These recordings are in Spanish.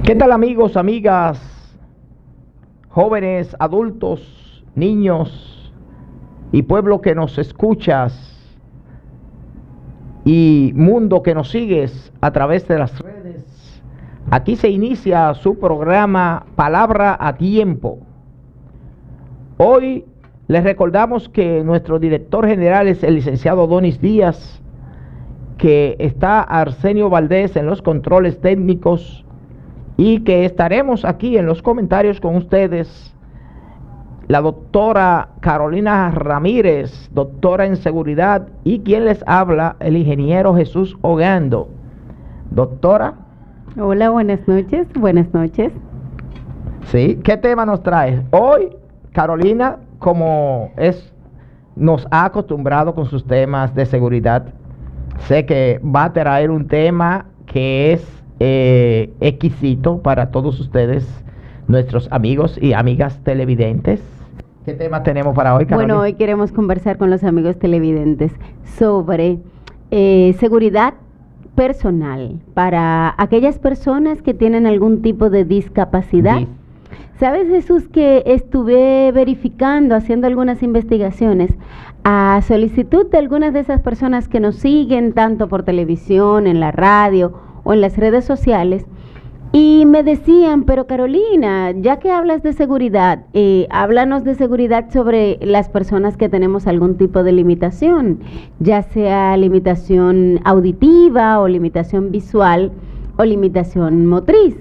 ¿Qué tal, amigos, amigas, jóvenes, adultos, niños y pueblo que nos escuchas y mundo que nos sigues a través de las redes? Aquí se inicia su programa Palabra a Tiempo. Hoy les recordamos que nuestro director general es el licenciado Donis Díaz, que está Arsenio Valdés en los controles técnicos y que estaremos aquí en los comentarios con ustedes, la doctora Carolina Ramírez, doctora en seguridad, y quien les habla, el ingeniero Jesús Ogando. Doctora. Hola, buenas noches. Buenas noches. Sí, ¿qué tema nos trae? Hoy, Carolina, como nos ha acostumbrado con sus temas de seguridad, sé que va a traer un tema que es exquisito para todos ustedes, nuestros amigos y amigas televidentes. ¿Qué tema tenemos para hoy, Carolina? Bueno, hoy queremos conversar con los amigos televidentes sobre seguridad personal para aquellas personas que tienen algún tipo de discapacidad. Sí. ¿Sabes, Jesús, que estuve verificando, haciendo algunas investigaciones a solicitud de algunas de esas personas que nos siguen tanto por televisión, en la radio o en las redes sociales? Y me decían, pero Carolina, ya que hablas de seguridad, háblanos de seguridad sobre las personas que tenemos algún tipo de limitación, ya sea limitación auditiva o limitación visual o limitación motriz.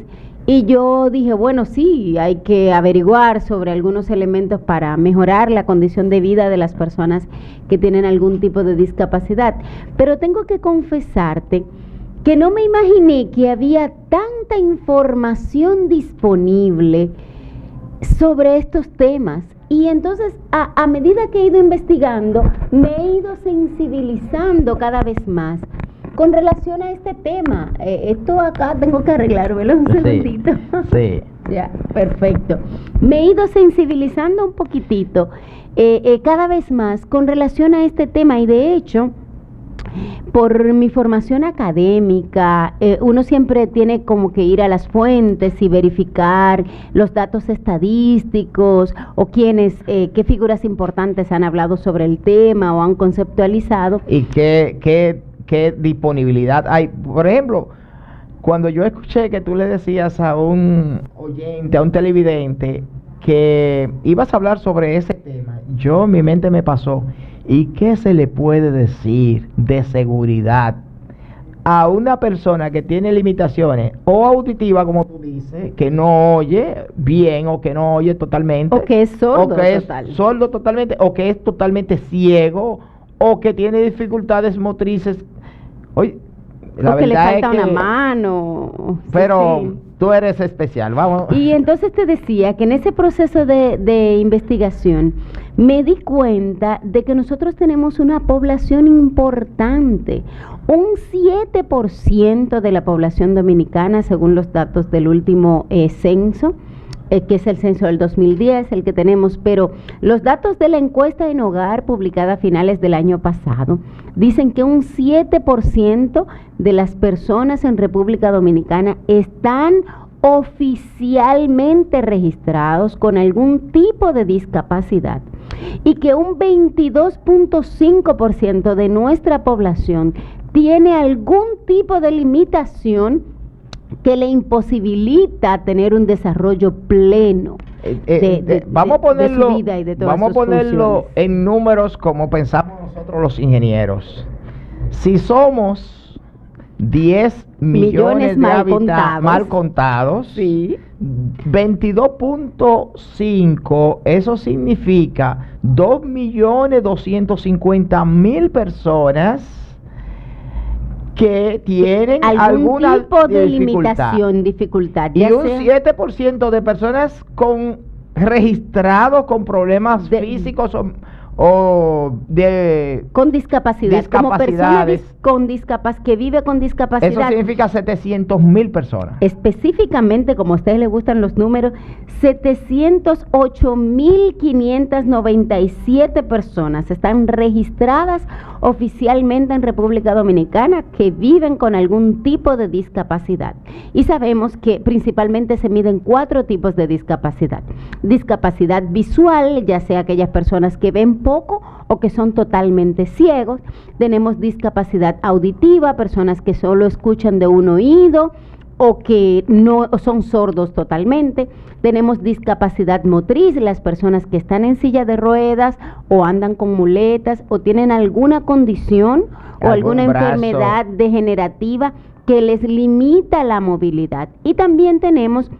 Y yo dije, bueno, sí, hay que averiguar sobre algunos elementos para mejorar la condición de vida de las personas que tienen algún tipo de discapacidad. Pero tengo que confesarte que no me imaginé que había tanta información disponible sobre estos temas. Y entonces, a medida que he ido investigando, me he ido sensibilizando cada vez más con relación a este tema. Esto acá tengo que arreglármelo un segundito. Sí. Ya, perfecto. Me he ido sensibilizando un poquitito, cada vez más con relación a este tema, y de hecho, por mi formación académica, uno siempre tiene como que ir a las fuentes y verificar los datos estadísticos o qué figuras importantes han hablado sobre el tema o han conceptualizado. ¿Y qué disponibilidad hay? Por ejemplo, cuando yo escuché que tú le decías a un oyente, a un televidente, que ibas a hablar sobre ese tema, mi mente me pasó, ¿y qué se le puede decir de seguridad a una persona que tiene limitaciones o auditiva, como tú dices, que no oye bien o que no oye totalmente, o que es sordo, o que es sordo totalmente, o que es totalmente ciego, o que tiene dificultades motrices? Oye, la verdad que le falta una mano. Pero sí. Tú eres especial, vamos. Y entonces te decía que en ese proceso de investigación me di cuenta de que nosotros tenemos una población importante. Un 7% de la población dominicana, según los datos del último censo, que es el censo del 2010, el que tenemos, pero los datos de la encuesta en hogar publicada a finales del año pasado dicen que un 7% de las personas en República Dominicana están oficialmente registrados con algún tipo de discapacidad y que un 22.5% de nuestra población tiene algún tipo de limitación que le imposibilita tener un desarrollo pleno vamos a ponerlo, de su vida y de todas vamos a ponerlo funciones en números como pensamos nosotros los ingenieros. Si somos 10 millones de habitantes mal contados, sí. 22.5, eso significa 2.250.000 personas que tienen alguna tipo de dificultad. Y un 7% de personas registrados con problemas físicos o de con discapacidad, como persona que vive con discapacidad. Eso significa 700,000 personas. Específicamente, como a ustedes les gustan los números, 708,597 personas están registradas oficialmente en República Dominicana que viven con algún tipo de discapacidad. Y sabemos que principalmente se miden 4 tipos de discapacidad. Discapacidad visual, ya sea aquellas personas que ven poco o que son totalmente ciegos. Tenemos discapacidad auditiva, personas que solo escuchan de un oído o que no son sordos totalmente. Tenemos discapacidad motriz, las personas que están en silla de ruedas o andan con muletas o tienen alguna condición o alguna enfermedad degenerativa que les limita la movilidad. Y también tenemos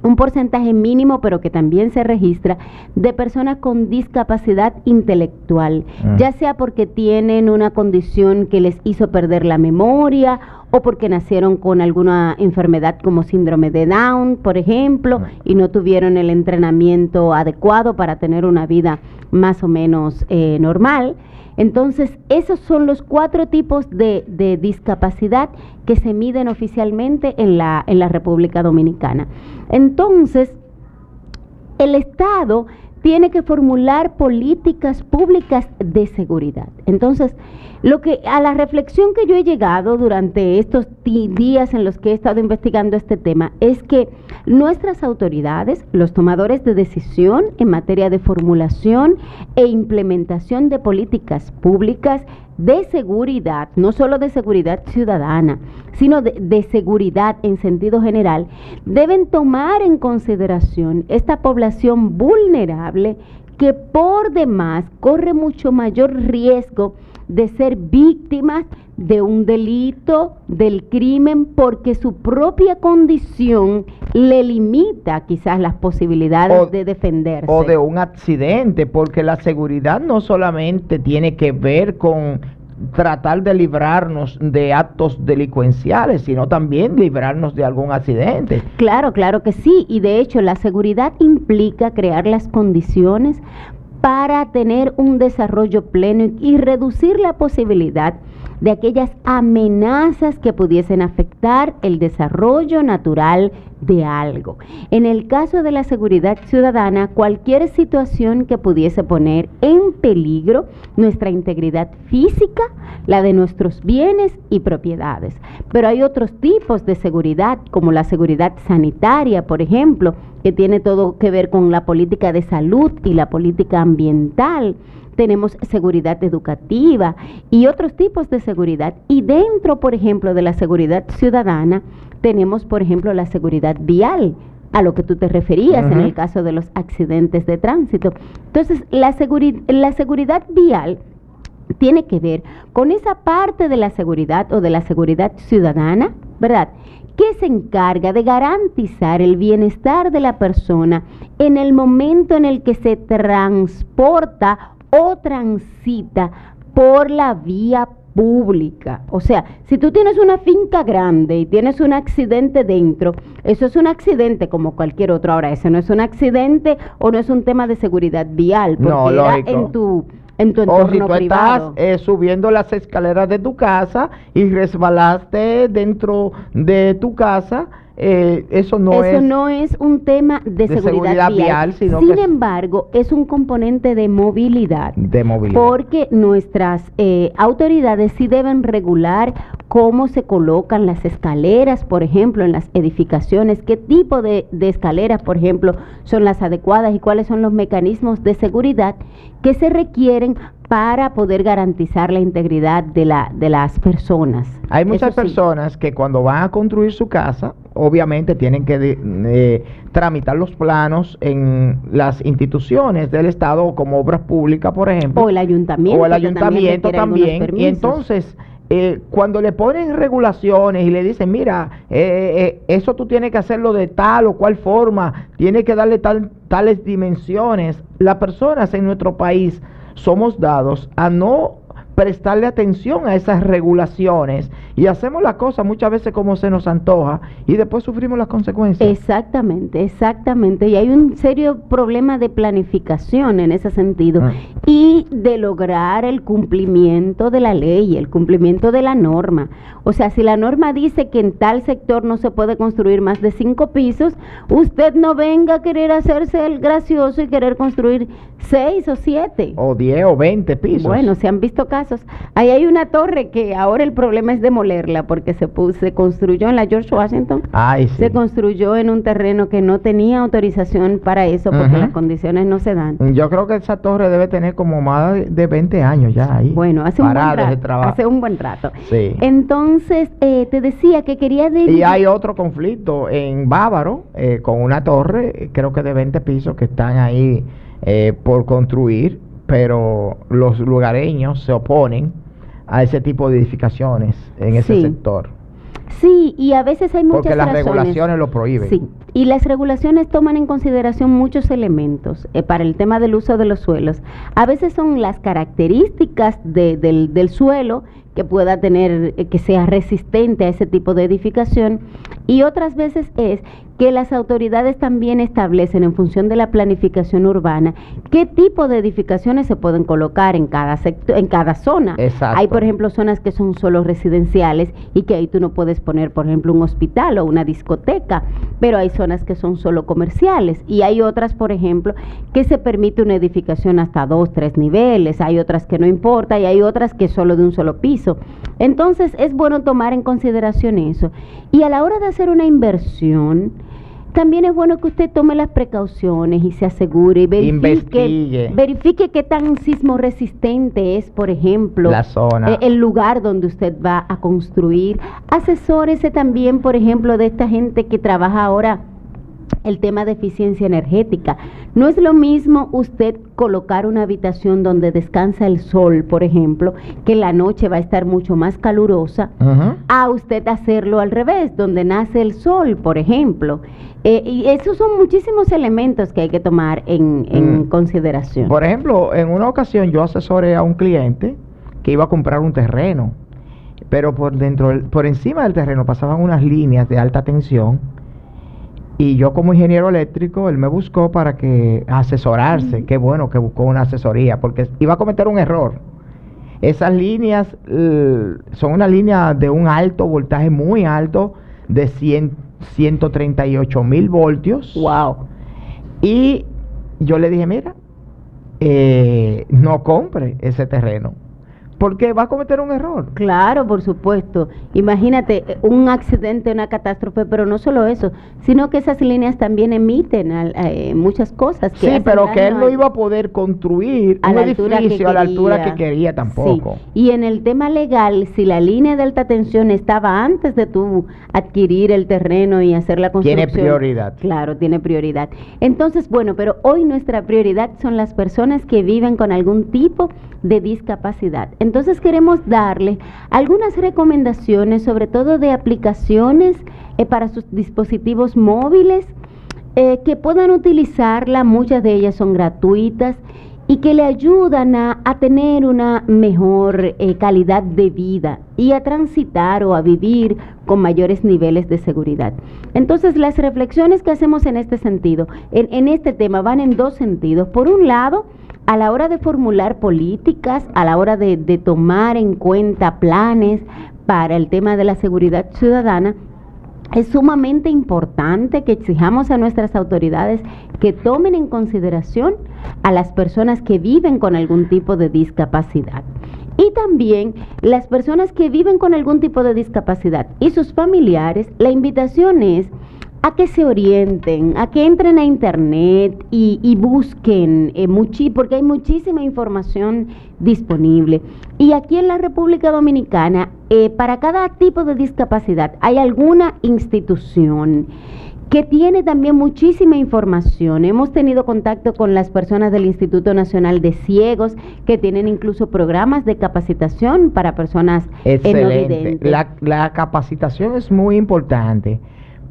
un porcentaje mínimo, pero que también se registra, de personas con discapacidad intelectual, ya sea porque tienen una condición que les hizo perder la memoria o porque nacieron con alguna enfermedad como síndrome de Down, por ejemplo, y no tuvieron el entrenamiento adecuado para tener una vida más o menos normal. Entonces, esos son los 4 tipos de discapacidad que se miden oficialmente en la República Dominicana. Entonces, el Estado tiene que formular políticas públicas de seguridad. Entonces, a la reflexión que yo he llegado durante estos días en los que he estado investigando este tema es que nuestras autoridades, los tomadores de decisión en materia de formulación e implementación de políticas públicas de seguridad, no solo de seguridad ciudadana, sino de seguridad en sentido general, deben tomar en consideración esta población vulnerable que por demás corre mucho mayor riesgo de ser víctimas de un delito, del crimen, porque su propia condición le limita quizás las posibilidades de defenderse. O de un accidente, porque la seguridad no solamente tiene que ver con tratar de librarnos de actos delincuenciales, sino también librarnos de algún accidente. Claro, claro que sí, y de hecho la seguridad implica crear las condiciones para tener un desarrollo pleno y reducir la posibilidad de aquellas amenazas que pudiesen afectar el desarrollo natural de algo. En el caso de la seguridad ciudadana, cualquier situación que pudiese poner en peligro nuestra integridad física, la de nuestros bienes y propiedades. Pero hay otros tipos de seguridad, como la seguridad sanitaria, por ejemplo, que tiene todo que ver con la política de salud y la política ambiental. Tenemos seguridad educativa y otros tipos de seguridad. Y dentro, por ejemplo, de la seguridad ciudadana, tenemos, por ejemplo, la seguridad vial, a lo que tú te referías en el caso de los accidentes de tránsito. Entonces, la seguridad vial tiene que ver con esa parte de la seguridad o de la seguridad ciudadana, ¿verdad?, que se encarga de garantizar el bienestar de la persona en el momento en el que se transporta o transita por la vía pública. O sea, si tú tienes una finca grande y tienes un accidente dentro, eso es un accidente como cualquier otro. Ahora, ese no es un accidente o no es un tema de seguridad vial, porque no, era lógico. en tu entorno si tú privado. Estás subiendo las escaleras de tu casa y resbalaste dentro de tu casa, eso no es un tema de seguridad vial, sino sin embargo, es un componente de movilidad. Porque nuestras autoridades sí deben regular cómo se colocan las escaleras, por ejemplo, en las edificaciones, qué tipo de escaleras, por ejemplo, son las adecuadas y cuáles son los mecanismos de seguridad que se requieren para poder garantizar la integridad de las personas. Hay muchas personas que cuando van a construir su casa, obviamente tienen que tramitar los planos en las instituciones del Estado, como Obras Públicas, por ejemplo. O el ayuntamiento también. Y entonces, cuando le ponen regulaciones y le dicen, mira, eso tú tienes que hacerlo de tal o cual forma, tienes que darle tales dimensiones, las personas en nuestro país somos dados a no prestarle atención a esas regulaciones y hacemos la cosa muchas veces como se nos antoja y después sufrimos las consecuencias. Exactamente, exactamente. Y hay un serio problema de planificación en ese sentido y de lograr el cumplimiento de la ley, el cumplimiento de la norma. O sea, si la norma dice que en tal sector no se puede construir más de 5 pisos, usted no venga a querer hacerse el gracioso y querer construir 6 o 7. O 10 o 20 pisos. Bueno, se han visto casos. Ahí hay una torre que ahora el problema es demolerla porque se construyó en la George Washington. Ay, sí. Se construyó en un terreno que no tenía autorización para eso porque las condiciones no se dan. Yo creo que esa torre debe tener como más de 20 años ya ahí. Bueno, hace un buen rato. Sí. Entonces, te decía que quería... Y hay otro conflicto en Bávaro, con una torre, creo que de 20 pisos que están ahí por construir, pero los lugareños se oponen a ese tipo de edificaciones en ese sector. Sí, y a veces hay muchas razones. Porque las regulaciones lo prohíben. Sí, y las regulaciones toman en consideración muchos elementos para el tema del uso de los suelos. A veces son las características del suelo que pueda tener, que sea resistente a ese tipo de edificación, y otras veces es que las autoridades también establecen en función de la planificación urbana qué tipo de edificaciones se pueden colocar en cada sector, en cada zona. Exacto. Hay, por ejemplo, zonas que son solo residenciales y que ahí tú no puedes poner, por ejemplo, un hospital o una discoteca, pero hay zonas que son solo comerciales y hay otras, por ejemplo, que se permite una edificación hasta 2, 3 niveles, hay otras que no importa y hay otras que solo de un solo piso. Entonces es bueno tomar en consideración eso. Y a la hora de hacer una inversión, también es bueno que usted tome las precauciones y se asegure y verifique qué tan sismo resistente es, por ejemplo, la zona, el lugar donde usted va a construir. Asesórese también, por ejemplo, de esta gente que trabaja ahora el tema de eficiencia energética. No es lo mismo usted colocar una habitación donde descansa el sol, por ejemplo, que la noche va a estar mucho más calurosa, a usted hacerlo al revés, donde nace el sol, por ejemplo. Y esos son muchísimos elementos que hay que tomar en consideración. Por ejemplo, en una ocasión yo asesoré a un cliente que iba a comprar un terreno, pero por encima del terreno pasaban unas líneas de alta tensión. Y yo como ingeniero eléctrico, él me buscó para que asesorarse. Qué bueno que buscó una asesoría, porque iba a cometer un error. Esas líneas son una línea de un alto voltaje muy alto, de 138,000 voltios. ¡Wow! Y yo le dije, mira, no compre ese terreno, porque va a cometer un error. Claro, por supuesto. Imagínate un accidente, una catástrofe, pero no solo eso, sino que esas líneas también emiten muchas cosas. Sí, pero que él no iba a poder construir un edificio a la altura que quería tampoco. Sí. Y en el tema legal, si la línea de alta tensión estaba antes de tú adquirir el terreno y hacer la construcción, tiene prioridad. Claro, tiene prioridad. Entonces, bueno, pero hoy nuestra prioridad son las personas que viven con algún tipo de discapacidad. Entonces queremos darle algunas recomendaciones, sobre todo de aplicaciones para sus dispositivos móviles que puedan utilizarla. Muchas de ellas son gratuitas y que le ayudan a tener una mejor calidad de vida y a transitar o a vivir con mayores niveles de seguridad. Entonces, las reflexiones que hacemos en este sentido, en este tema, van en dos sentidos. Por un lado, a la hora de formular políticas, a la hora de tomar en cuenta planes para el tema de la seguridad ciudadana, es sumamente importante que exijamos a nuestras autoridades que tomen en consideración a las personas que viven con algún tipo de discapacidad. Y también las personas que viven con algún tipo de discapacidad y sus familiares, la invitación es a que se orienten, a que entren a internet y busquen porque hay muchísima información disponible. Y aquí en la República Dominicana, para cada tipo de discapacidad hay alguna institución que tiene también muchísima información. Hemos tenido contacto con las personas del Instituto Nacional de Ciegos, que tienen incluso programas de capacitación para personas no videntes. La capacitación es muy importante,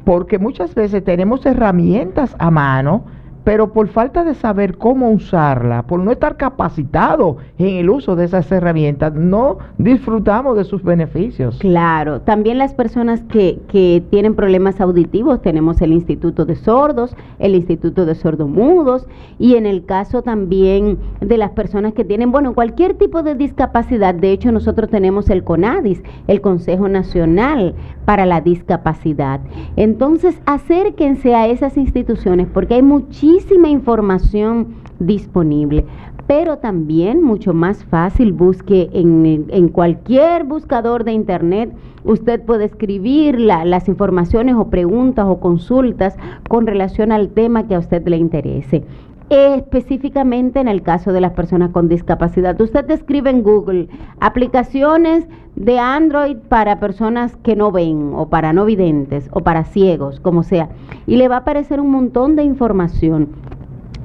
porque muchas veces tenemos herramientas a mano, pero por falta de saber cómo usarla, por no estar capacitado en el uso de esas herramientas, no disfrutamos de sus beneficios. Claro, también las personas que tienen problemas auditivos, tenemos el Instituto de Sordos, el Instituto de Sordomudos, y en el caso también de las personas que tienen, bueno, cualquier tipo de discapacidad. De hecho, nosotros tenemos el CONADIS, el Consejo Nacional para la Discapacidad. Entonces, acérquense a esas instituciones porque hay muchísima información disponible, pero también mucho más fácil, busque en cualquier buscador de internet, usted puede escribir las informaciones o preguntas o consultas con relación al tema que a usted le interese. Específicamente en el caso de las personas con discapacidad, usted escribe en Google aplicaciones de Android para personas que no ven o para no videntes o para ciegos, como sea, y le va a aparecer un montón de información.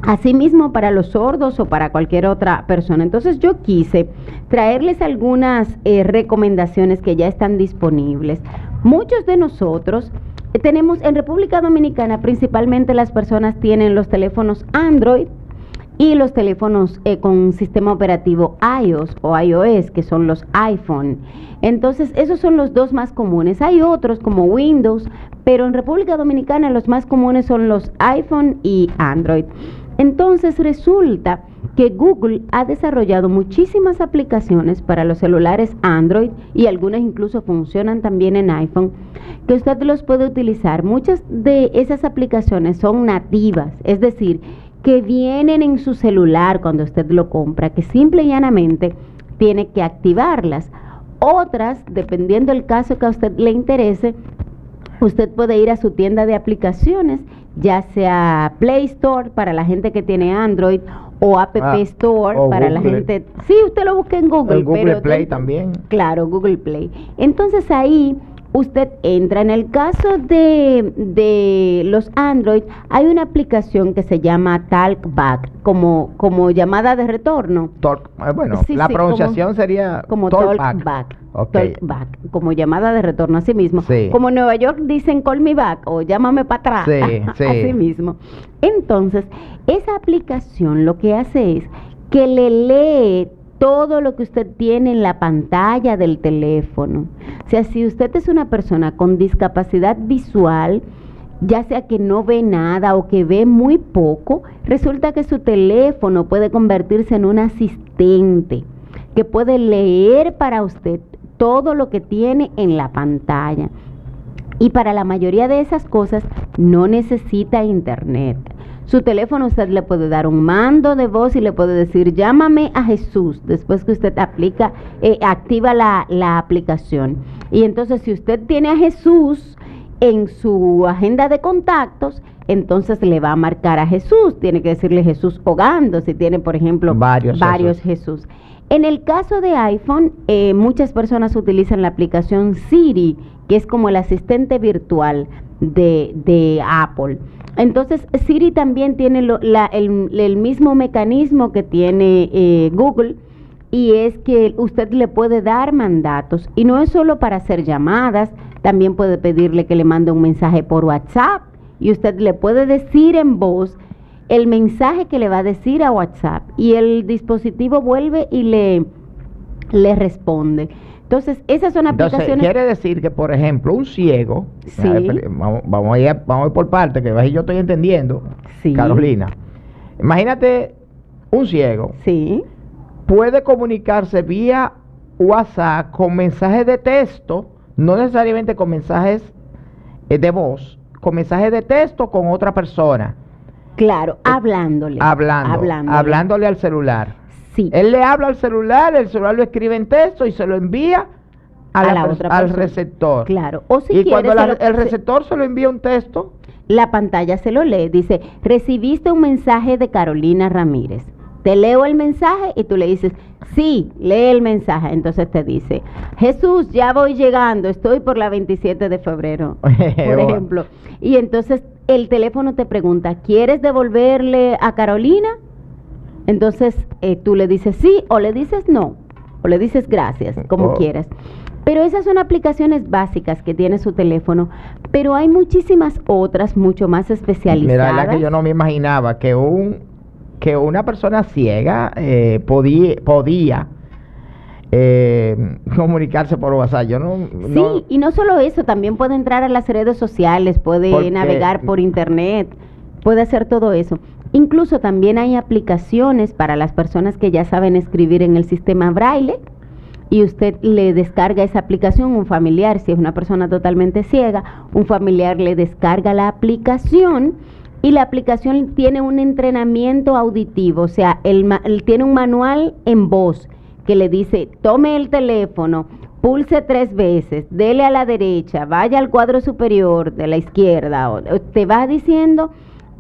Asimismo para los sordos o para cualquier otra persona. Entonces yo quise traerles algunas recomendaciones que ya están disponibles. Muchos de nosotros tenemos en República Dominicana, principalmente las personas tienen los teléfonos Android y los teléfonos con sistema operativo iOS o iOS, que son los iPhone. Entonces esos son los dos más comunes. Hay otros como Windows, pero en República Dominicana los más comunes son los iPhone y Android. Entonces resulta que Google ha desarrollado muchísimas aplicaciones para los celulares Android y algunas incluso funcionan también en iPhone, que usted los puede utilizar. Muchas de esas aplicaciones son nativas, es decir, que vienen en su celular cuando usted lo compra, que simple y llanamente tiene que activarlas. Otras, dependiendo del caso que a usted le interese, usted puede ir a su tienda de aplicaciones, ya sea Play Store para la gente que tiene Android o App Store para la gente. Sí, usted lo busca en Google. El Google Play también. Claro, Google Play. Entonces ahí usted entra. En el caso de los Android, hay una aplicación que se llama TalkBack, como llamada de retorno. Bueno, sí, la sí, pronunciación sería como TalkBack. Okay. Talkback, como llamada de retorno, así mismo. Sí. Como en Nueva York dicen call me back o llámame para atrás. Sí, sí. Así mismo. Entonces, esa aplicación lo que hace es que le lee todo lo que usted tiene en la pantalla del teléfono. O sea, si usted es una persona con discapacidad visual, ya sea que no ve nada o que ve muy poco, resulta que su teléfono puede convertirse en un asistente que puede leer para usted todo lo que tiene en la pantalla. Y para la mayoría de esas cosas no necesita internet. Su teléfono usted le puede dar un mando de voz y le puede decir llámame a Jesús después que usted activa la aplicación. Y entonces si usted tiene a Jesús en su agenda de contactos, entonces le va a marcar a Jesús. Tiene que decirle Jesús Hogando si tiene, por ejemplo, varios Jesús. En el caso de iPhone, muchas personas utilizan la aplicación Siri, que es como el asistente virtual de Apple. Entonces, Siri también tiene el mismo mecanismo que tiene Google, y es que usted le puede dar mandatos. Y no es solo para hacer llamadas, también puede pedirle que le mande un mensaje por WhatsApp, y usted le puede decir en voz el mensaje que le va a decir a WhatsApp y el dispositivo vuelve y le responde. Entonces, esas son aplicaciones. Quiere decir que, por ejemplo, un ciego, sí. vamos a ir por parte, que yo estoy entendiendo, sí. Carolina. Imagínate un ciego. Sí. Puede comunicarse vía WhatsApp con mensajes de texto, no necesariamente con mensajes de voz, con mensajes de texto con otra persona. Claro, hablándole al celular. Sí. Él le habla al celular, el celular lo escribe en texto y se lo envía al receptor. Claro. O si y cuando el receptor se lo envía un texto, la pantalla se lo lee. Dice, recibiste un mensaje de Carolina Ramírez. Te leo el mensaje y tú le dices, sí, lee el mensaje. Entonces te dice, Jesús, ya voy llegando, estoy por la 27 de febrero, por ejemplo. Y entonces el teléfono te pregunta, ¿quieres devolverle a Carolina? Entonces tú le dices sí o le dices no. o le dices gracias, como quieras. Pero esas son aplicaciones básicas que tiene su teléfono, pero hay muchísimas otras mucho más especializadas. Mira, la verdad que yo no me imaginaba que una persona ciega podía comunicarse por WhatsApp. Yo no, sí, y no solo eso, también puede entrar a las redes sociales, puede navegar por internet, puede hacer todo eso. Incluso también hay aplicaciones para las personas que ya saben escribir en el sistema Braille, y usted le descarga esa aplicación, un familiar, si es una persona totalmente ciega, un familiar le descarga la aplicación, y la aplicación tiene un entrenamiento auditivo, o sea, tiene un manual en voz que le dice, tome el teléfono, pulse 3 veces, dele a la derecha, vaya al cuadro superior de la izquierda, te va diciendo,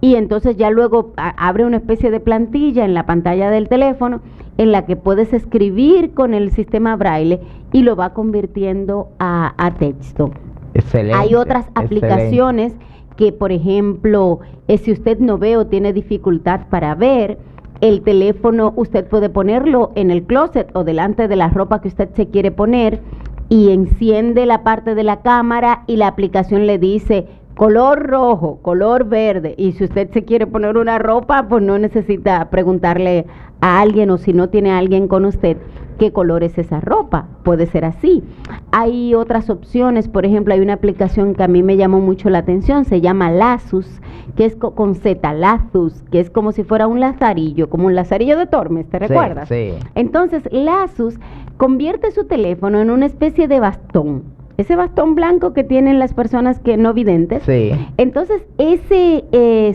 y entonces ya luego abre una especie de plantilla en la pantalla del teléfono en la que puedes escribir con el sistema Braille y lo va convirtiendo a texto. Excelente. Hay otras aplicaciones que, por ejemplo, si usted no ve o tiene dificultad para ver, el teléfono usted puede ponerlo en el closet o delante de la ropa que usted se quiere poner y enciende la parte de la cámara y la aplicación le dice color rojo, color verde, y si usted se quiere poner una ropa, pues no necesita preguntarle a alguien, o si no tiene a alguien con usted, qué color es esa ropa, puede ser así. Hay otras opciones, por ejemplo, hay una aplicación que a mí me llamó mucho la atención, se llama Lazus, que es con Z, Lazus, que es como si fuera un lazarillo, como un lazarillo de Tormes, ¿te recuerdas? Sí. Entonces, Lazus convierte su teléfono en una especie de bastón, ese bastón blanco que tienen las personas que no videntes. Sí. Entonces,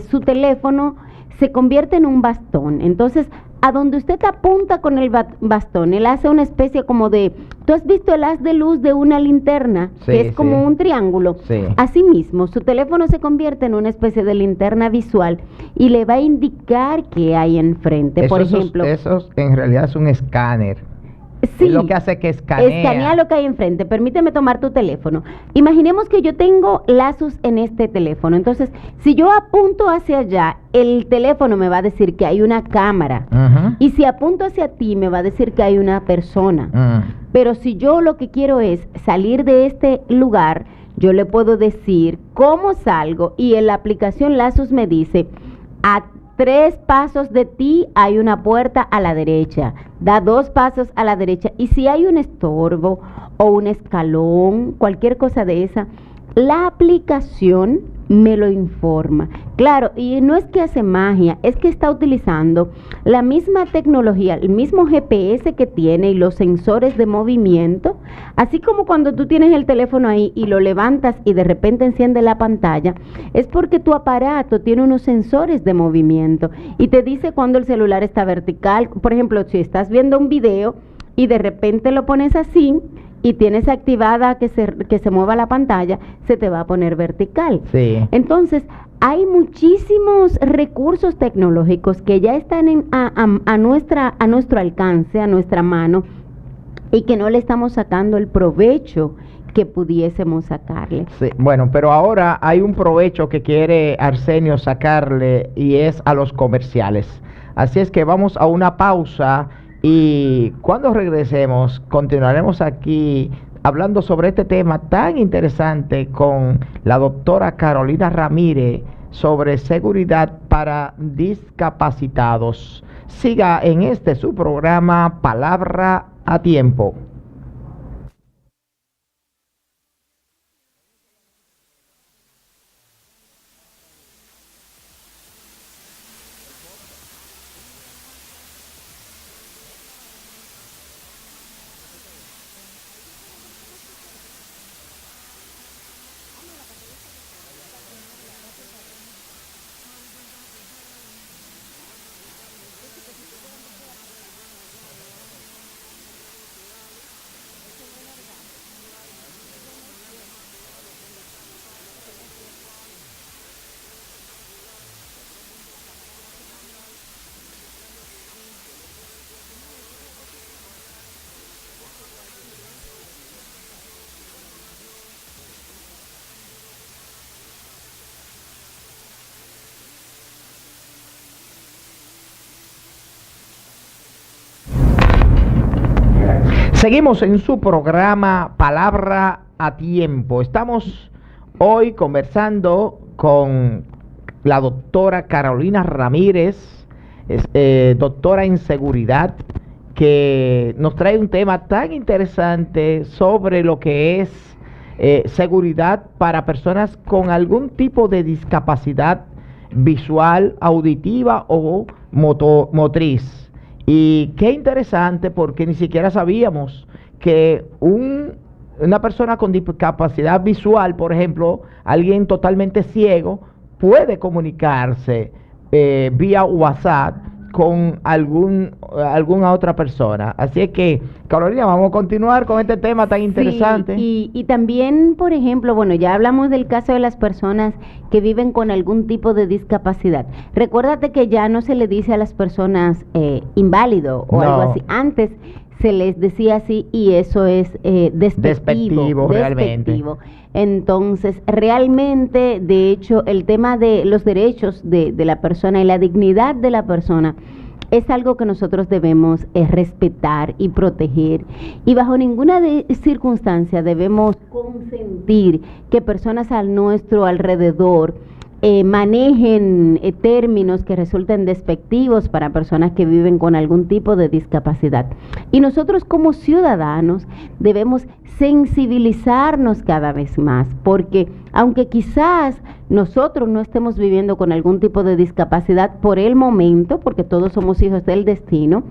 su teléfono se convierte en un bastón. Entonces, a donde usted apunta con el bastón, él hace una especie como de, ¿tú has visto el haz de luz de una linterna? Sí, que es como un triángulo. Sí. Así mismo, su teléfono se convierte en una especie de linterna visual y le va a indicar qué hay enfrente. Por ejemplo, eso en realidad es un escáner. Sí, es lo que hace que escanea lo que hay enfrente. Permíteme tomar tu teléfono. Imaginemos que yo tengo Lazus en este teléfono. Entonces, si yo apunto hacia allá, el teléfono me va a decir que hay una cámara. Uh-huh. Y si apunto hacia ti, me va a decir que hay una persona. Pero si yo lo que quiero es salir de este lugar, yo le puedo decir cómo salgo, y en la aplicación Lazus me dice, a 3 pasos de ti hay una puerta a la derecha, da 2 pasos a la derecha, y si hay un estorbo o un escalón, cualquier cosa de esa, la aplicación me lo informa. Claro, y no es que hace magia, es que está utilizando la misma tecnología, el mismo GPS que tiene y los sensores de movimiento, así como cuando tú tienes el teléfono ahí y lo levantas y de repente enciende la pantalla, es porque tu aparato tiene unos sensores de movimiento y te dice cuando el celular está vertical. Por ejemplo, si estás viendo un video y de repente lo pones así y tienes activada que se mueva la pantalla, se te va a poner vertical. Sí. Entonces, hay muchísimos recursos tecnológicos que ya están a nuestro alcance, a nuestra mano, y que no le estamos sacando el provecho que pudiésemos sacarle. Sí, bueno, pero ahora hay un provecho que quiere Arsenio sacarle, y es a los comerciales. Así es que vamos a una pausa, y cuando regresemos continuaremos aquí hablando sobre este tema tan interesante con la doctora Carolina Ramírez sobre seguridad para discapacitados. Siga en su programa Palabra a Tiempo. Seguimos en su programa Palabra a Tiempo. Estamos hoy conversando con la doctora Carolina Ramírez, doctora en seguridad, que nos trae un tema tan interesante sobre lo que es seguridad para personas con algún tipo de discapacidad visual, auditiva o motriz. Y qué interesante, porque ni siquiera sabíamos que una persona con discapacidad visual, por ejemplo, alguien totalmente ciego, puede comunicarse vía WhatsApp con alguna otra persona. Así es que, Carolina, vamos a continuar con este tema tan interesante. Sí, y también, por ejemplo, bueno, ya hablamos del caso de las personas que viven con algún tipo de discapacidad. Recuérdate que ya no se le dice a las personas inválido o algo así. Antes se les decía así y eso es despectivo realmente. Entonces, realmente, de hecho, el tema de los derechos de la persona y la dignidad de la persona es algo que nosotros debemos respetar y proteger, y bajo ninguna circunstancia debemos consentir que personas a nuestro alrededor manejen términos que resulten despectivos para personas que viven con algún tipo de discapacidad. Y nosotros como ciudadanos debemos sensibilizarnos cada vez más, porque aunque quizás nosotros no estemos viviendo con algún tipo de discapacidad por el momento, porque todos somos hijos del destino,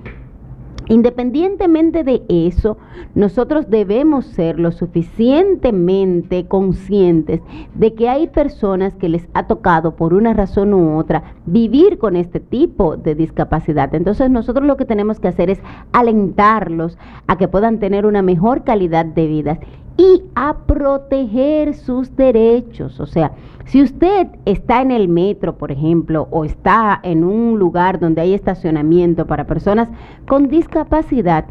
independientemente de eso, nosotros debemos ser lo suficientemente conscientes de que hay personas que les ha tocado por una razón u otra vivir con este tipo de discapacidad. Entonces nosotros lo que tenemos que hacer es alentarlos a que puedan tener una mejor calidad de vida y a proteger sus derechos. O sea, si usted está en el metro, por ejemplo, o está en un lugar donde hay estacionamiento para personas con discapacidad,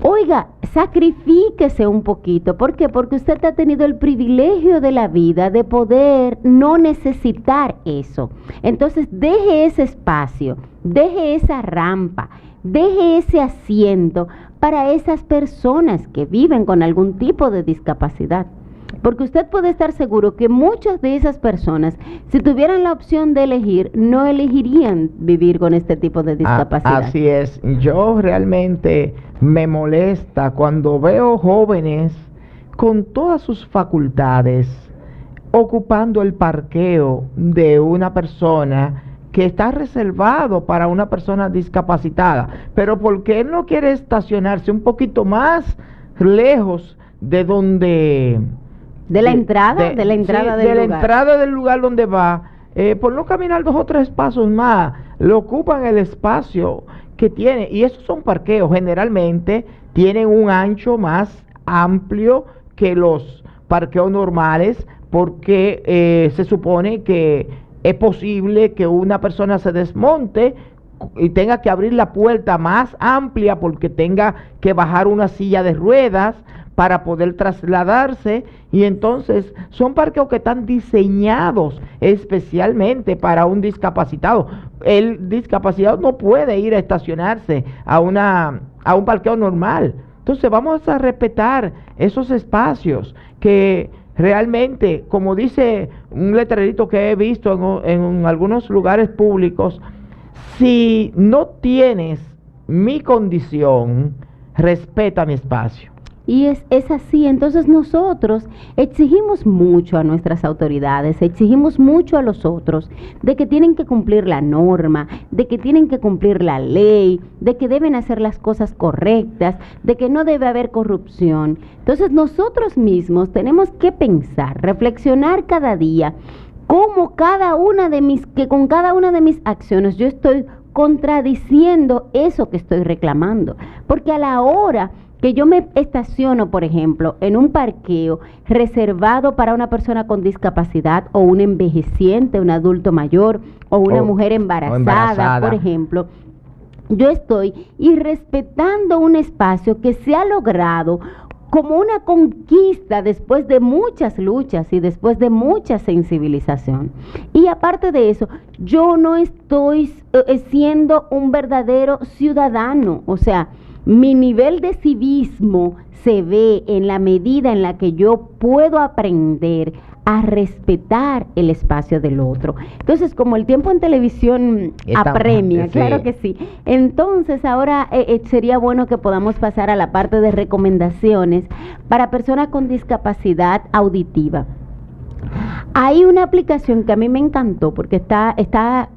oiga, sacrifíquese un poquito. ¿Por qué? Porque usted ha tenido el privilegio de la vida de poder no necesitar eso. Entonces, deje ese espacio, deje esa rampa, deje ese asiento para esas personas que viven con algún tipo de discapacidad. Porque usted puede estar seguro que muchas de esas personas, si tuvieran la opción de elegir, no elegirían vivir con este tipo de discapacidad. Así es. Yo realmente me molesta cuando veo jóvenes con todas sus facultades ocupando el parqueo de una persona que está reservado para una persona discapacitada. Pero ¿por qué él no quiere estacionarse un poquito más lejos de donde... De la entrada del lugar donde va, por no caminar 2 o 3 pasos más, le ocupan el espacio que tiene, y esos son parqueos, generalmente tienen un ancho más amplio que los parqueos normales, porque se supone que es posible que una persona se desmonte y tenga que abrir la puerta más amplia porque tenga que bajar una silla de ruedas para poder trasladarse, y entonces son parqueos que están diseñados especialmente para un discapacitado. El discapacitado no puede ir a estacionarse a un parqueo normal. Entonces vamos a respetar esos espacios que realmente, como dice un letrerito que he visto en algunos lugares públicos, si no tienes mi condición, respeta mi espacio. Y es así. Entonces nosotros exigimos mucho a nuestras autoridades, exigimos mucho a los otros, de que tienen que cumplir la norma, de que tienen que cumplir la ley, de que deben hacer las cosas correctas, de que no debe haber corrupción. Entonces nosotros mismos tenemos que pensar, reflexionar cada día, cómo con cada una de mis acciones yo estoy contradiciendo eso que estoy reclamando. Porque a la hora que yo me estaciono, por ejemplo, en un parqueo reservado para una persona con discapacidad o un envejeciente, un adulto mayor o una mujer embarazada, por ejemplo, yo estoy irrespetando un espacio que se ha logrado como una conquista después de muchas luchas y después de mucha sensibilización. Y aparte de eso, yo no estoy siendo un verdadero ciudadano. O sea, Mi nivel de civismo se ve en la medida en la que yo puedo aprender a respetar el espacio del otro. Entonces, como el tiempo en televisión apremia, sí. Claro que sí. Entonces, ahora sería bueno que podamos pasar a la parte de recomendaciones para personas con discapacidad auditiva. Hay una aplicación que a mí me encantó porque está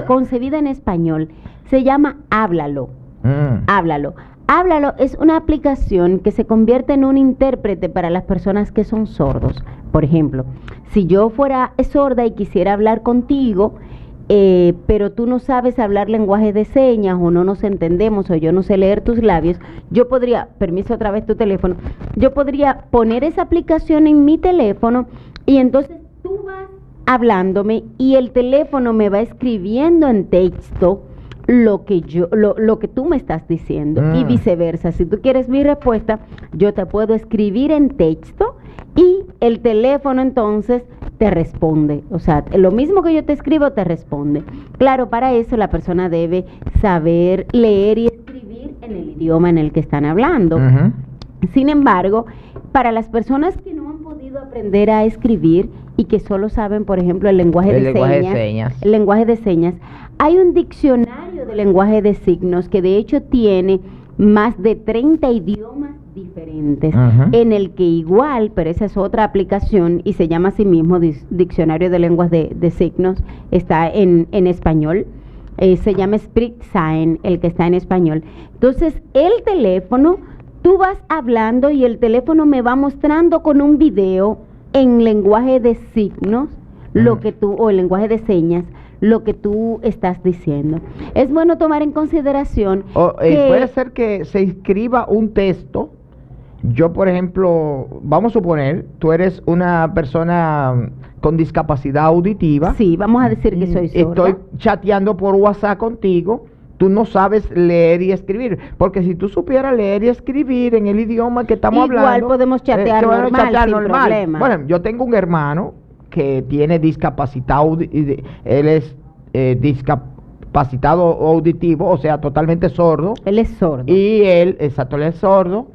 concebida en español. Se llama Háblalo. Háblalo. Háblalo es una aplicación que se convierte en un intérprete para las personas que son sordos. Por ejemplo, si yo fuera sorda y quisiera hablar contigo, pero tú no sabes hablar lenguaje de señas o no nos entendemos o yo no sé leer tus labios, yo podría, permiso otra vez tu teléfono, yo podría poner esa aplicación en mi teléfono y entonces tú vas hablándome y el teléfono me va escribiendo en texto lo que tú me estás diciendo y viceversa. Si tú quieres mi respuesta, yo te puedo escribir en texto y el teléfono entonces te responde. O sea, lo mismo que yo te escribo te responde. Claro, para eso la persona debe saber leer y escribir en el idioma en el que están hablando. Sin embargo, para las personas que no han podido aprender a escribir y que solo saben, por ejemplo, el lenguaje de señas, hay un diccionario de lenguaje de signos que de hecho tiene más de 30 idiomas diferentes, en el que igual, pero esa es otra aplicación y se llama a sí mismo Diccionario de Lenguas de Signos, está en español, se llama SpeakSign, el que está en español. Entonces, el teléfono, tú vas hablando y el teléfono me va mostrando con un video en lenguaje de signos, o el lenguaje de señas, lo que tú estás diciendo. Es bueno tomar en consideración que puede ser que se escriba un texto. Yo, por ejemplo, vamos a suponer, tú eres una persona con discapacidad auditiva. Sí, vamos a decir que soy sorda. Estoy chateando por WhatsApp contigo. Tú no sabes leer y escribir, porque si tú supieras leer y escribir en el idioma que estamos hablando, igual podemos chatear normal, sin problema. Bueno, yo tengo un hermano que tiene discapacitado, él es discapacitado auditivo, o sea, totalmente sordo. Él es sordo. Y él es sordo,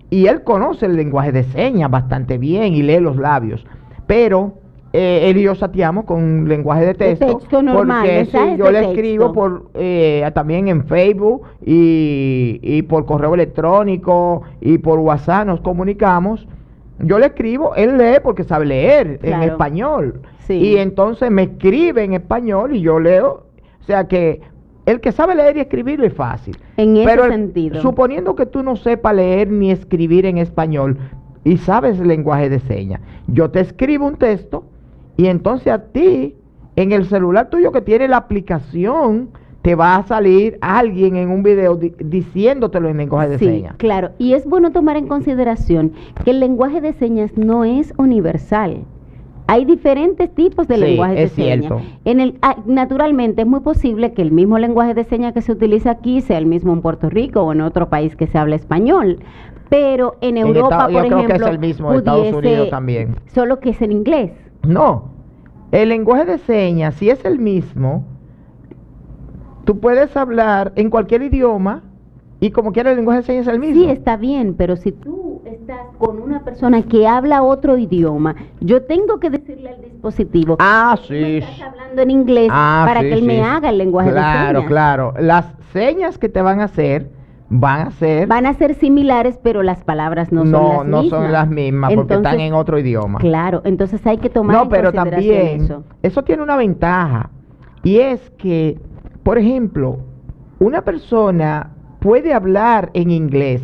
y él conoce el lenguaje de señas bastante bien y lee los labios, pero él y yo chateamos con lenguaje de texto, normal, porque sí, yo le escribo por también en Facebook y por correo electrónico y por WhatsApp nos comunicamos. Yo le escribo, él lee porque sabe leer en español. Sí. Y entonces me escribe en español y yo leo. O sea que el que sabe leer y escribir es fácil. En ese sentido. Suponiendo que tú no sepas leer ni escribir en español y sabes el lenguaje de señas, yo te escribo un texto y entonces a ti, en el celular tuyo que tiene la aplicación, te va a salir alguien en un video diciéndotelo en lenguaje de señas. Sí, claro. Y es bueno tomar en consideración que el lenguaje de señas no es universal. Hay diferentes tipos de lenguajes de señas. Naturalmente es muy posible que el mismo lenguaje de señas que se utiliza aquí sea el mismo en Puerto Rico o en otro país que se habla español. Pero en Europa, por ejemplo, creo que es el mismo en Estados Unidos también. Solo que es en inglés. No. El lenguaje de señas, si es el mismo, tú puedes hablar en cualquier idioma y como quiera el lenguaje de señas es el mismo. Sí, está bien, pero si tú estás con una persona que habla otro idioma, yo tengo que decirle al dispositivo, sí, estás hablando en inglés para que él me haga el lenguaje de señas. Claro. Las señas que te van a hacer van a ser similares, pero las palabras no son las mismas. No son las mismas porque están en otro idioma. Claro, entonces hay que tomar en consideración también eso tiene una ventaja y es que, por ejemplo, una persona puede hablar en inglés.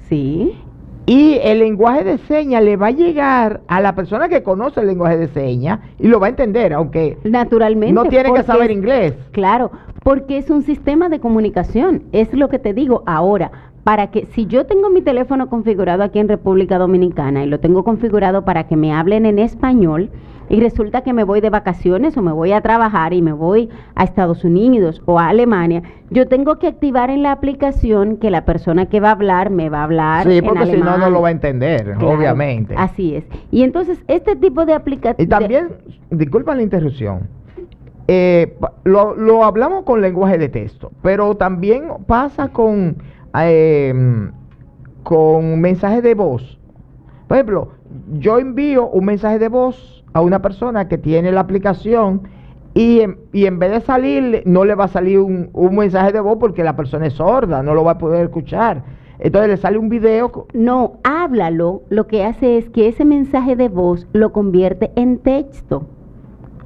Sí. Y el lenguaje de señas le va a llegar a la persona que conoce el lenguaje de señas y lo va a entender, aunque naturalmente no tiene que saber inglés. Claro, porque es un sistema de comunicación, es lo que te digo ahora. Para que, si yo tengo mi teléfono configurado aquí en República Dominicana y lo tengo configurado para que me hablen en español y resulta que me voy de vacaciones o me voy a trabajar y me voy a Estados Unidos o a Alemania, yo tengo que activar en la aplicación que la persona que va a hablar me va a hablar en alemán. Sí, porque si no, no lo va a entender, claro, obviamente. Así es. Y entonces, este tipo de aplicación... Y también, disculpa la interrupción, lo hablamos con lenguaje de texto, pero también pasa con con mensajes de voz. Por ejemplo, yo envío un mensaje de voz a una persona que tiene la aplicación y en vez de salir, no le va a salir un mensaje de voz porque la persona es sorda, no lo va a poder escuchar. Entonces le sale un video. No, háblalo. Lo que hace es que ese mensaje de voz lo convierte en texto.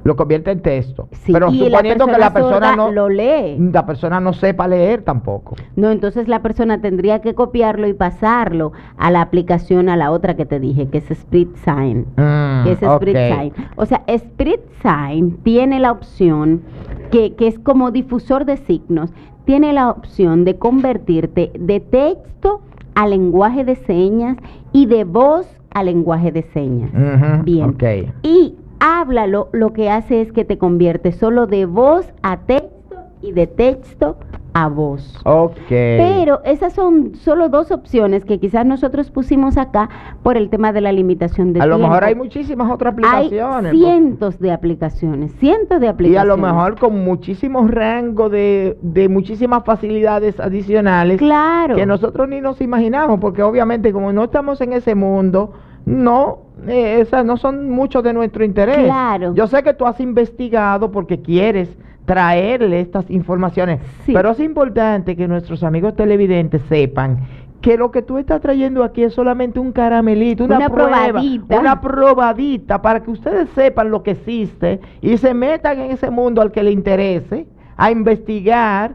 Lo convierte en texto. Sí, pero y suponiendo que la persona no lo lee. La persona no sepa leer tampoco. No, entonces la persona tendría que copiarlo y pasarlo a la aplicación, a la otra que te dije, que es SpeechSign. Okay. O sea, SpeechSign tiene la opción, que es como difusor de signos, tiene la opción de convertirte de texto a lenguaje de señas y de voz a lenguaje de señas. Bien. Okay. Y háblalo, lo que hace es que te convierte solo de voz a texto y de texto a voz. Pero esas son solo dos opciones que quizás nosotros pusimos acá por el tema de la limitación de tiempo. A lo mejor hay muchísimas otras aplicaciones. Hay cientos de aplicaciones. Y a lo mejor con muchísimos rangos de muchísimas facilidades adicionales. Claro. Que nosotros ni nos imaginamos, porque obviamente como no estamos en ese mundo, esas no son mucho de nuestro interés. Claro. Yo sé que tú has investigado porque quieres traerle estas informaciones, sí, pero es importante que nuestros amigos televidentes sepan que lo que tú estás trayendo aquí es solamente un caramelito, una probadita para que ustedes sepan lo que existe y se metan en ese mundo al que le interese, a investigar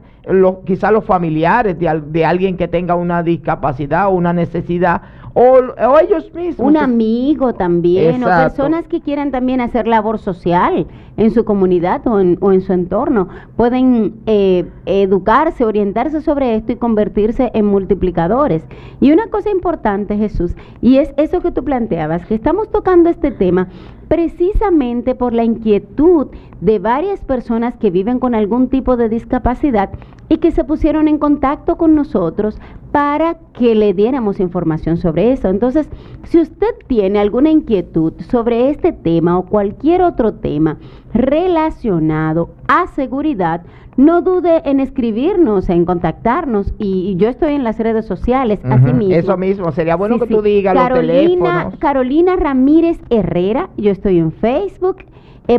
quizás los familiares de alguien que tenga una discapacidad o una necesidad, o ellos mismos. Un amigo también. Exacto. O personas que quieran también hacer labor social en su comunidad o en su entorno. Pueden educarse, orientarse sobre esto y convertirse en multiplicadores. Y una cosa importante, Jesús, y es eso que tú planteabas, que estamos tocando este tema precisamente por la inquietud de varias personas que viven con algún tipo de discapacidad y que se pusieron en contacto con nosotros para que le diéramos información sobre eso. Entonces, si usted tiene alguna inquietud sobre este tema o cualquier otro tema relacionado a seguridad, no dude en escribirnos, en contactarnos, y yo estoy en las redes sociales, así mismo. Eso mismo, sería bueno que tú digas los teléfonos. Carolina Ramírez Herrera, yo estoy en Facebook.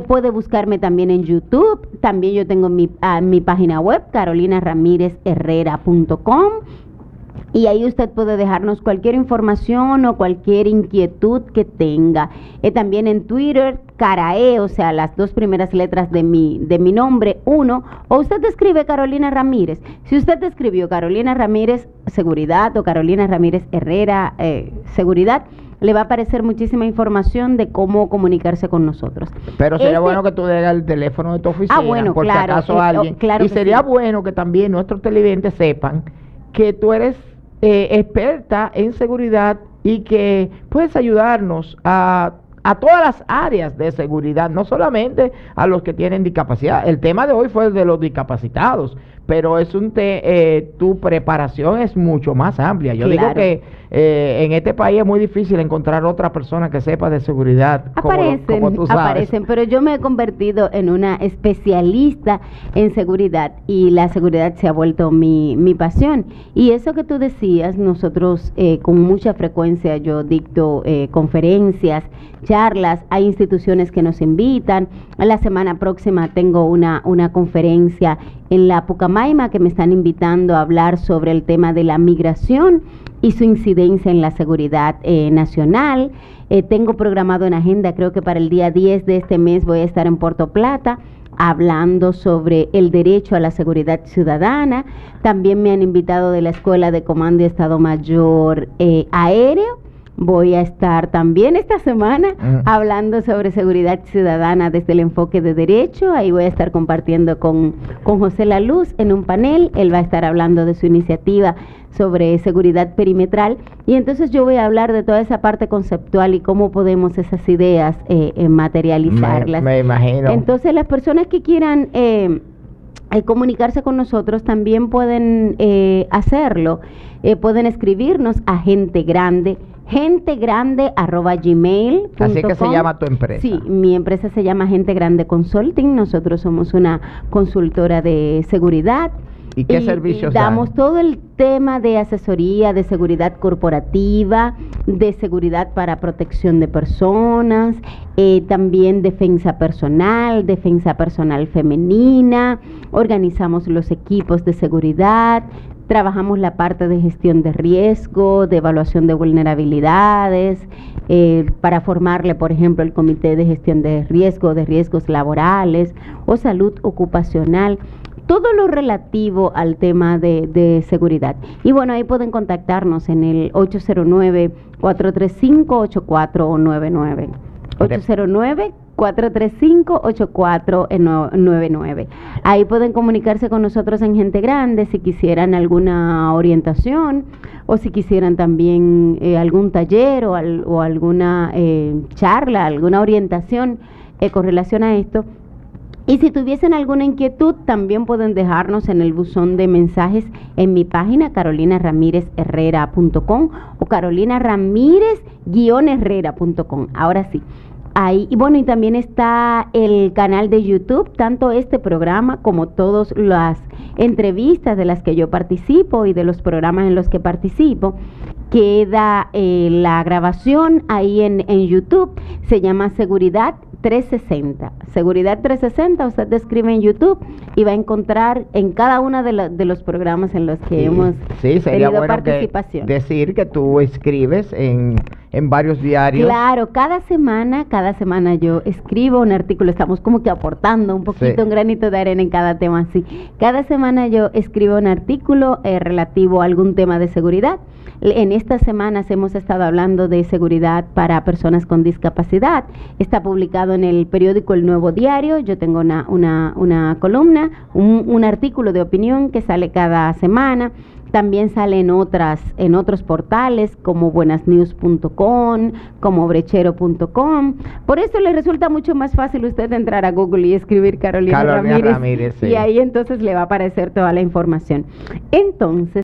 Puede buscarme también en YouTube. También yo tengo mi página web, carolinaramirezherrera.com. Y ahí usted puede dejarnos cualquier información o cualquier inquietud que tenga. También en Twitter, Carae, o sea, las dos primeras letras de mi nombre, 1. O usted escribe Carolina Ramírez. Si usted escribió Carolina Ramírez Seguridad o Carolina Ramírez Herrera Seguridad, le va a aparecer muchísima información de cómo comunicarse con nosotros. Pero sería bueno que tú des el teléfono de tu oficina, bueno, por claro, si acaso alguien. Claro, y sería bueno que también nuestros televidentes sepan que tú eres experta en seguridad y que puedes ayudarnos a todas las áreas de seguridad, no solamente a los que tienen discapacidad. El tema de hoy fue el de los discapacitados, pero es tu preparación es mucho más amplia. Yo digo que en este país es muy difícil encontrar otra persona que sepa de seguridad. Como tú sabes. Aparecen, pero yo me he convertido en una especialista en seguridad y la seguridad se ha vuelto mi pasión. Y eso que tú decías, nosotros con mucha frecuencia yo dicto conferencias, charlas, hay instituciones que nos invitan. La semana próxima tengo una conferencia en la Pucamaima que me están invitando a hablar sobre el tema de la migración y su incidencia en la seguridad nacional. Tengo programado en agenda, creo que para el día 10 de este mes voy a estar en Puerto Plata hablando sobre el derecho a la seguridad ciudadana. También me han invitado de la Escuela de Comando y Estado Mayor Aéreo. Voy a estar también esta semana hablando sobre seguridad ciudadana desde el enfoque de derecho. Ahí voy a estar compartiendo con José La Luz en un panel. Él va a estar hablando de su iniciativa sobre seguridad perimetral. Y entonces yo voy a hablar de toda esa parte conceptual y cómo podemos esas ideas materializarlas. Me imagino. Entonces las personas que quieran comunicarse con nosotros también pueden hacerlo. Pueden escribirnos a gentegrande@gmail.com. Así que se llama tu empresa. Sí, mi empresa se llama Gente Grande Consulting. Nosotros somos una consultora de seguridad. ¿Y qué servicios damos dan? todo el tema de asesoría de seguridad corporativa, de seguridad para protección de personas, también defensa personal femenina, organizamos los equipos de seguridad, trabajamos la parte de gestión de riesgo, de evaluación de vulnerabilidades, para formarle, por ejemplo, el comité de gestión de riesgos laborales o salud ocupacional. Todo lo relativo al tema de seguridad. Y bueno, ahí pueden contactarnos en el 809-435-8499. 809-435-8499. Ahí pueden comunicarse con nosotros en Gente Grande si quisieran alguna orientación o si quisieran también algún taller o alguna charla, alguna orientación con relación a esto. Y si tuviesen alguna inquietud, también pueden dejarnos en el buzón de mensajes en mi página carolinaramirezherrera.com o carolinaramirez-herrera.com. Ahora sí. Ahí, y bueno, y también está el canal de YouTube, tanto este programa como todas las entrevistas de las que yo participo y de los programas en los que participo. Queda la grabación ahí en YouTube, se llama Seguridad 360. Seguridad 360, usted escribe en YouTube y va a encontrar en cada uno de los programas en los que hemos tenido bueno participación. Decir que tú escribes en varios diarios. Claro, cada semana yo escribo un artículo, estamos como que aportando un poquito, un granito de arena en cada tema así. Cada semana yo escribo un artículo relativo a algún tema de seguridad. En estas semanas hemos estado hablando de seguridad para personas con discapacidad. Está publicado en el periódico El Nuevo Diario. Yo tengo una columna, un artículo de opinión que sale cada semana. También sale en otros portales como buenasnews.com, como brechero.com. Por eso le resulta mucho más fácil usted entrar a Google y escribir Carolina Ramírez, sí. Y ahí entonces le va a aparecer toda la información. Entonces